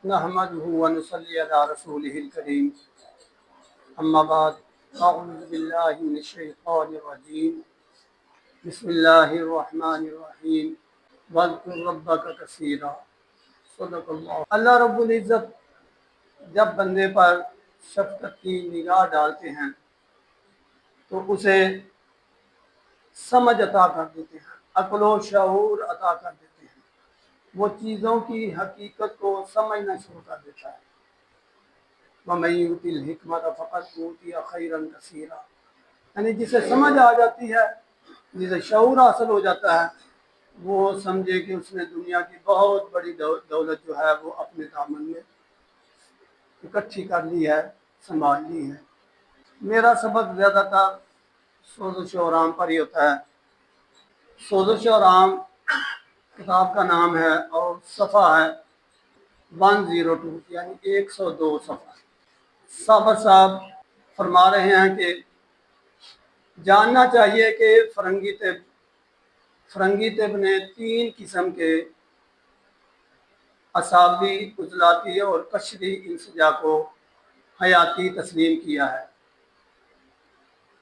नहमदुहु व नुसल्ली अला रसूलिहिल करीम। अम्मा बाद, अऊज़ु बिल्लाहि मिनश शैतानिर रजीम। बिस्मिल्लाहिर रहमानिर रहीम। वज़्कुर रब्बक कसीरा। सदक़ल्लाह। अल्लाह रब्बुल इज़्ज़त जब बंदे पर शफ़क़त की निगाह डालते हैं तो उसे समझ अता कर देते हैं, अक़्ल व शऊर अता कर देते हैं। वो चीज़ों की हकीकत को समझना शुरू कर देता है। वमन युतिल हिकमत फ़क़द ऊतिया खैरन कसीरा, यानी जिसे समझ आ जाती है, जिसे शऊर हासिल हो जाता है, वो समझे कि उसने दुनिया की बहुत बड़ी दौलत जो है वो अपने दामन में इकट्ठी कर ली है, संभाल ली है। मेरा सबक ज़्यादातर सोज़ व आराम पर ही होता है। सोज़ व आराम किताब का नाम है और सफ़ा है 102, यानी 102 सफ़ा। साबर साहब फरमा रहे हैं कि जानना चाहिए कि फरंगी तिब ने 3 किस्म के असाबी, उजलाती और कशरी इंसजा को हयाती तस्लीम किया है।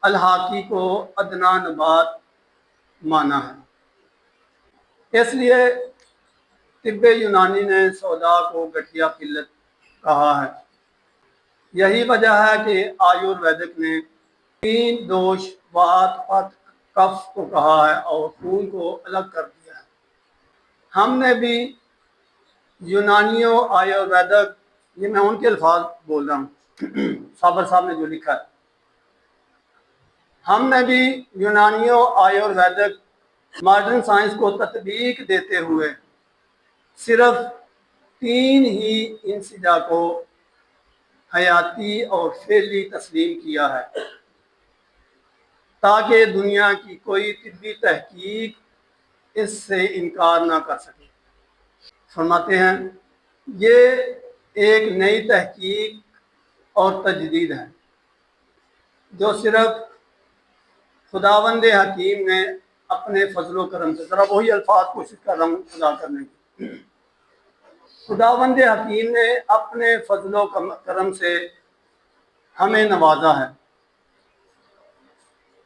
अलहाकी को अदना नबात माना है। इसलिए तिब्बे यूनानी ने सौदा को गठिया किल्लत कहा है। यही वजह है कि आयुर्वेदिक ने 3 दोष वात, पत, कफ को कहा है और खून को अलग कर दिया है। हमने भी यूनानियों आयुर्वेदिक, ये मैं उनके अल्फाज बोल रहा हूँ, साबर साहब ने जो लिखा है, हमने भी यूनानियों आयुर्वेदिक मॉडर्न साइंस को तत्बीक देते हुए सिर्फ 3 ही इंसिजा को हयाती और फेली तस्लीम किया है ताकि दुनिया की कोई तिब्बी तहकीक इससे इनकार ना कर सके। फरमाते हैं ये एक नई तहकीक और तजदीद है जो सिर्फ खुदावंद हकीम ने अपने फजलो करम से, ज़रा वही अल्फाज कोशिश कर रहा हूँ अदा करने की, खुदावंद हकीम ने अपने फजलो करम से हमें नवाजा है।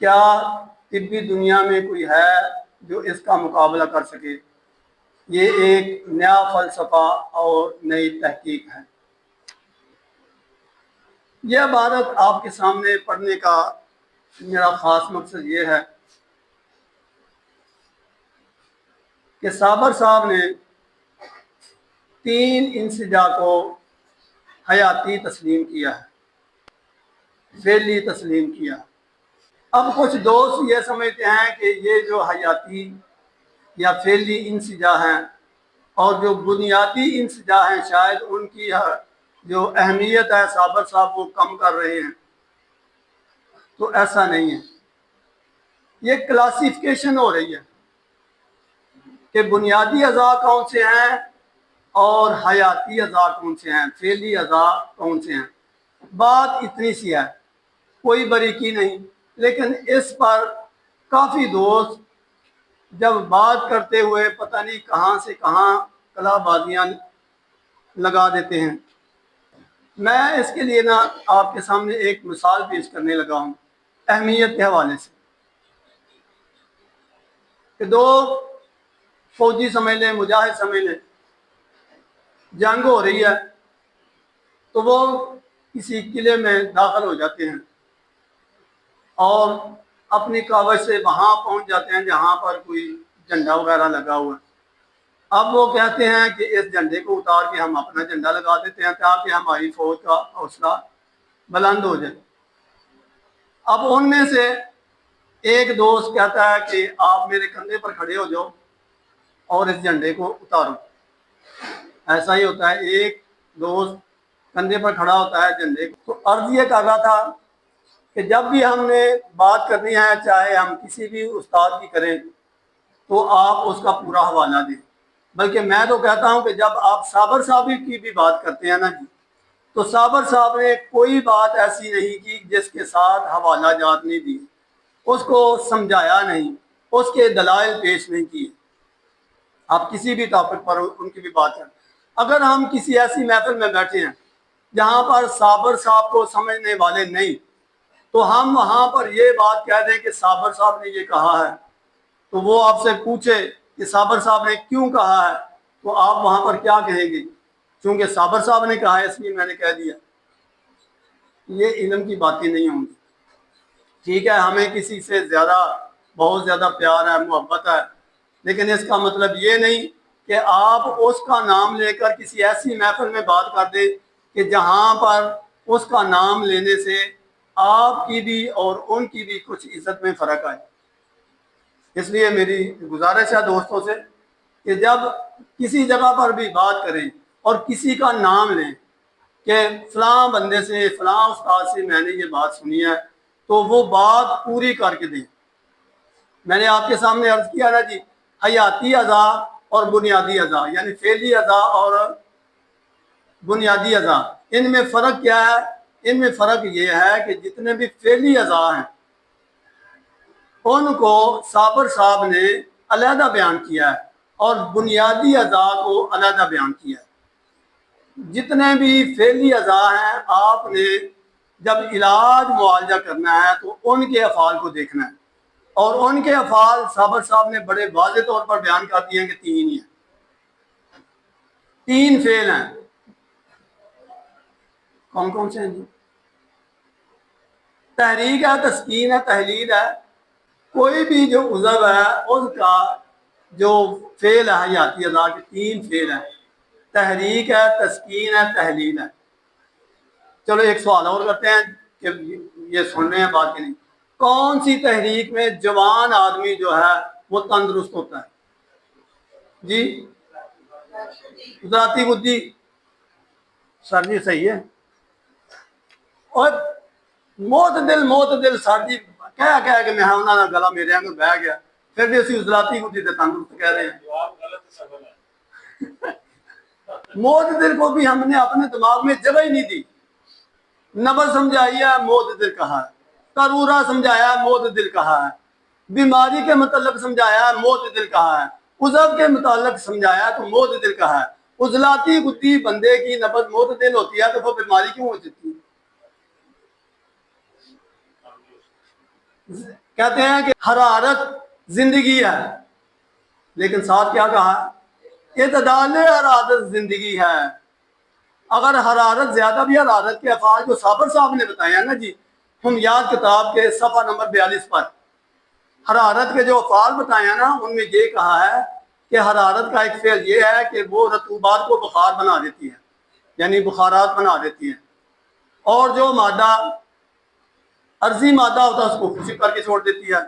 क्या तिब्बी दुनिया में कोई है जो इसका मुकाबला कर सके? ये एक नया फ़लसफ़ा और नई तहकीक है। यह इबारत आपके सामने पढ़ने का मेरा ख़ास मकसद ये है कि साबर साहब ने 3 इंसिजा को हयाती तस्लीम किया है, फेली तस्लीम किया। अब कुछ दोस्त ये समझते हैं कि ये जो हयाती या फेली इंसिजा हैं और जो बुनियादी इंसिजा हैं, शायद उनकी जो अहमियत है साबर साहब वो कम कर रहे हैं। तो ऐसा नहीं है। ये क्लासिफिकेशन हो रही है कि बुनियादी अज़ा कौन से हैं और हयाती अज़ा कौन से हैं, फेली अज़ा कौन से हैं। बात इतनी सी है, कोई बारीकी नहीं, लेकिन इस पर काफ़ी दोस्त जब बात करते हुए पता नहीं कहाँ से कहाँ कलाबाजियाँ लगा देते हैं। मैं इसके लिए ना आपके सामने एक मिसाल पेश करने लगा हूँ अहमियत के हवाले से कि 2 फौजी समझ लें, मुजाहिद समझ लें, जंग हो रही है तो वो किसी किले में दाखिल हो जाते हैं और अपनी कावज से वहाँ पहुँच जाते हैं जहाँ पर कोई झंडा वगैरह लगा हुआ है। अब वो कहते हैं कि इस झंडे को उतार के हम अपना झंडा लगा देते हैं ताकि हमारी फौज का हौसला बुलंद हो जाए। अब उनमें से एक दोस्त कहता है कि आप मेरे कंधे पर खड़े हो जाओ और इस झंडे को उतारो। ऐसा ही होता है, एक दोस्त कंधे पर खड़ा होता है झंडे को। तो अर्ज ये कर रहा था कि जब भी हमने बात करनी है, चाहे हम किसी भी उस्ताद की करें, तो आप उसका पूरा हवाला दें। बल्कि मैं तो कहता हूं कि जब आप साबर साहब की भी बात करते हैं ना जी, तो साबर साहब ने कोई बात ऐसी नहीं की जिसके साथ हवाला जात नहीं दी, उसको समझाया नहीं, उसके दलाइल पेश नहीं किए। आप किसी भी टॉपिक पर उनकी भी बात करें। अगर हम किसी ऐसी महफिल में बैठे हैं जहाँ पर साबर साहब को समझने वाले नहीं, तो हम वहाँ पर ये बात कह दें कि साबर साहब ने ये कहा है, तो वो आपसे पूछे कि साबर साहब ने क्यों कहा है, तो आप वहाँ पर क्या कहेंगे? क्योंकि साबर साहब ने कहा है इसलिए मैंने कह दिया। ये इल्म की बातें नहीं होंगी। ठीक है, हमें किसी से ज़्यादा बहुत ज़्यादा प्यार है, मोहब्बत है, लेकिन इसका मतलब ये नहीं कि आप उसका नाम लेकर किसी ऐसी महफिल में बात कर दें कि जहाँ पर उसका नाम लेने से आपकी भी और उनकी भी कुछ इज्जत में फ़र्क आए। इसलिए मेरी गुजारिश है दोस्तों से कि जब किसी जगह पर भी बात करें और किसी का नाम लें कि फ़लाँ बंदे से, फ़लाँ उस्ताद से मैंने ये बात सुनी है, तो वो बात पूरी करके दें। मैंने आपके सामने अर्ज किया ना जी, हयाती अज़ा और बुनियादी अज़ा, यानी फेली अज़ा और बुनियादी अज़ा, इनमें फ़र्क क्या है? इनमें फ़र्क ये है कि जितने भी फेली अज़ा हैं उनको साबर साहब ने अलहदा बयान किया है और बुनियादी अज़ा को अलहदा बयान किया है। जितने भी फेली अज़ा हैं, आपने जब इलाज मुआवजा करना है तो उनके अफ़ाल को देखना है, और उनके अफ़ाल साबर साहब ने बड़े वाज़े तौर पर बयान कर दिए हैं कि तीन ही हैं, तीन फेल हैं। कौन कौन से हैं जी? तहरीक है, तस्कीन है, तहलील है। कोई भी जो उज़व है उसका जो फेल है हयाती अज़ा के तीन फेल है, तहरीक है, तस्कीन है, तहलील है। चलो एक सवाल और करते हैं कि ये सुन रहे हैं बात की नहीं। कौन सी तहरीक में जवान आदमी जो है वो तंदुरुस्त होता है जी? ज़ाती बुद्धि। सर जी सही है। और मोत दिल सर जी कह कह के मैं उन्होंने गला मेरे आंगर बह गया, फिर भी असं ज़ाती बुद्धि से तंदुरुस्त कह रहे हैं। मोत दिल को भी हमने अपने दिमाग में जगह ही नहीं दी। नबर समझाई है, मोत दिल कहा है। करूरा समझाया, मोत दिल कहा है। बीमारी के मतलब समझाया, मोत दिल कहा है। उज़ब के मतलब समझाया तो मोत दिल कहा है। उजलाती बुद्धि बंदे की नबज मोत दिल होती है तो वो बीमारी क्यों हो सकती है? कहते हैं कि हरारत जिंदगी है, लेकिन साथ क्या कहा? इतदाल हरारत जिंदगी है। अगर हरारत ज्यादा भी, हरारत के अफाल जो साबर साहब ने बताया ना जी, हम याद किताब के सफ़ा नंबर 42 पर हरारत के जो अफाल बताया ना, उनमें ये कहा है कि हरारत का एक फेल ये है कि वो रतूबात को बुखार बना देती है, यानी बुखारात बना देती है, और जो मादा अर्जी मादा होता है उसको खुशी करके छोड़ देती है,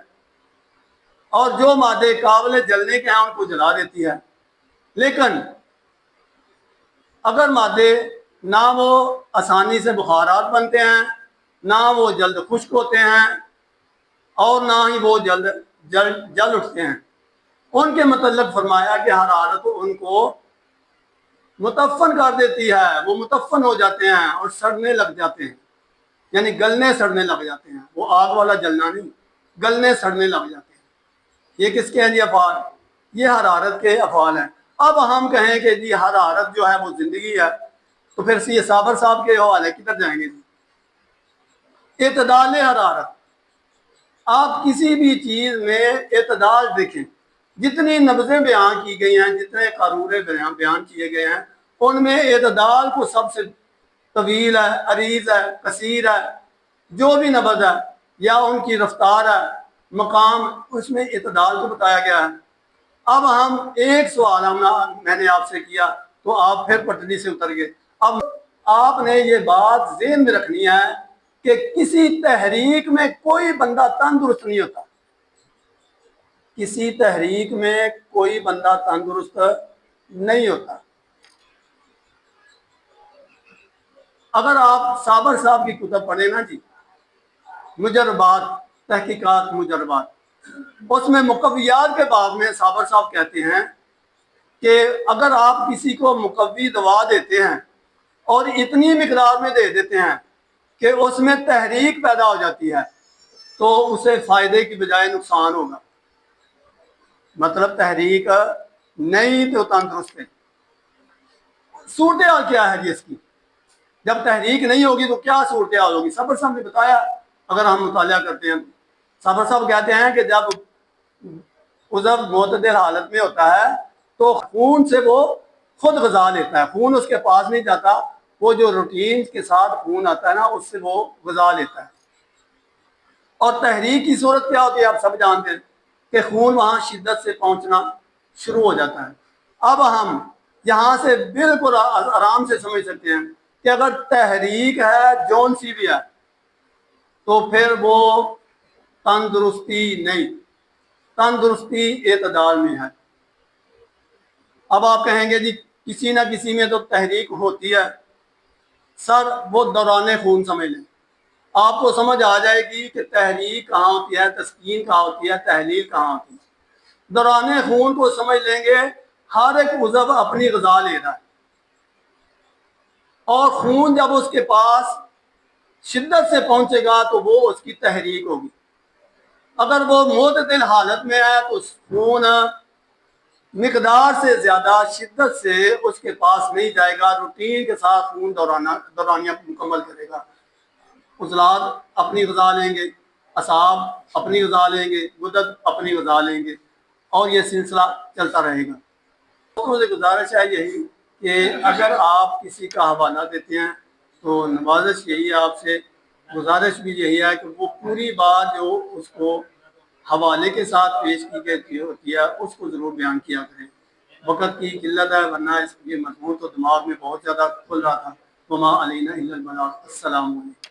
और जो मादे काबिल जलने के हैं उनको जला देती है। लेकिन अगर मादे ना वो आसानी से बुखारात बनते हैं, ना वो जल्द खुश्क होते हैं, और ना ही वो जल्द जल उठते हैं, उनके मतलब फरमाया कि हरारत उनको मुतफ़न कर देती है, वो मुतफ़न हो जाते हैं और सड़ने लग जाते हैं, यानी गलने सड़ने लग जाते हैं। वो आग वाला जलना नहीं, गलने सड़ने लग जाते हैं। ये किसके हैं जी अफ़ाल? ये हरारत के अफ़ाल हैं। अब हम कहें कि जी हरारत जो है वो ज़िंदगी है, तो फिर ये साबर साहब के हवाले किधर जाएंगे जी? इतदाल हरारत। आप किसी भी चीज़ में इतदाल देखें, जितनी नब्ज़ें बयान की गई हैं, जितने कारूरे बयान किए गए हैं, उनमें इतदाल को सबसे तवील है, अरीज है, कसीर है, जो भी नब्ज़ है या उनकी रफ्तार है, मकाम, उसमें इतदाल को बताया गया है। अब हम एक सवाल मैंने आपसे किया तो आप फिर पटरी से उतर गए। अब आपने ये बात ज़हन में रखनी है कि किसी तहरीक में कोई बंदा तंदुरुस्त नहीं होता, किसी तहरीक में कोई बंदा तंदुरुस्त नहीं होता। अगर आप साबर साहब की किताब पढ़े ना जी, मुजरबात, तहकीकात मुजरबात, उसमें मुकव्वियात के बाब में साबर साहब कहते हैं कि अगर आप किसी को मुकव्वी दवा देते हैं और इतनी मिकदार में दे देते हैं कि उसमें तहरीक पैदा हो जाती है, तो उसे फ़ायदे की बजाय नुकसान होगा। मतलब तहरीक नहीं तो तंदुरुस्त है। सूरत हाल क्या है जी इसकी? जब तहरीक नहीं होगी तो क्या सूरत हाल होगी? सफर साहब ने बताया, अगर हम मुताला करते हैं। सफर साहब कहते हैं कि जब उज़व मोतदिल हालत में होता है तो खून से वो खुद गजा लेता है, खून उसके पास नहीं जाता, वो जो रूटीन के साथ खून आता है ना उससे वो गजा लेता है। और तहरीक की सूरत क्या होती है आप सब जानते हैं कि खून वहां शिद्दत से पहुंचना शुरू हो जाता है। अब हम यहाँ से बिल्कुल आराम से समझ सकते हैं कि अगर तहरीक है जौन सी भी है तो फिर वो तंदुरुस्ती नहीं, तंदुरुस्ती एतदाल में है। अब आप कहेंगे जी किसी ना किसी में तो तहरीक होती है सर, वो दौरान खून समझ लें, आपको समझ आ जाएगी कि तहरीक कहाँ होती है, तस्कीन कहाँ होती है, तहलील कहाँ होती है। दौरान खून को समझ लेंगे, हर एक उज़व अपनी ग़िज़ा ले रहा है और खून जब उसके पास शिद्दत से पहुंचेगा तो वो उसकी तहरीक होगी। अगर वो मोतदिल हालत में है तो खून मिकदार से ज्यादा शिद्दत से उसके पास नहीं जाएगा, रूटीन के साथ खून दौरानिया मुकम्मल करेगा। उजलात अपनी ग़िज़ा लेंगे, असाब अपनी ग़िज़ा लेंगे, गुदद अपनी ग़िज़ा लेंगे और ये सिलसिला चलता रहेगा। दोस्तों से गुजारिश है यही कि अगर आप किसी का हवाला देते हैं तो नवाजिश यही है आपसे, गुजारिश भी यही है कि वो पूरी बात जो उसको हवाले के साथ पेश की गई होती है उसको ज़रूर बयान किया करें। वक़्त की किल्लत है, वरना इसके मजमून तो दिमाग में बहुत ज़्यादा खुल रहा था। वमा अलैना इल्लल बलाग। अस्सलामु अलैकुम।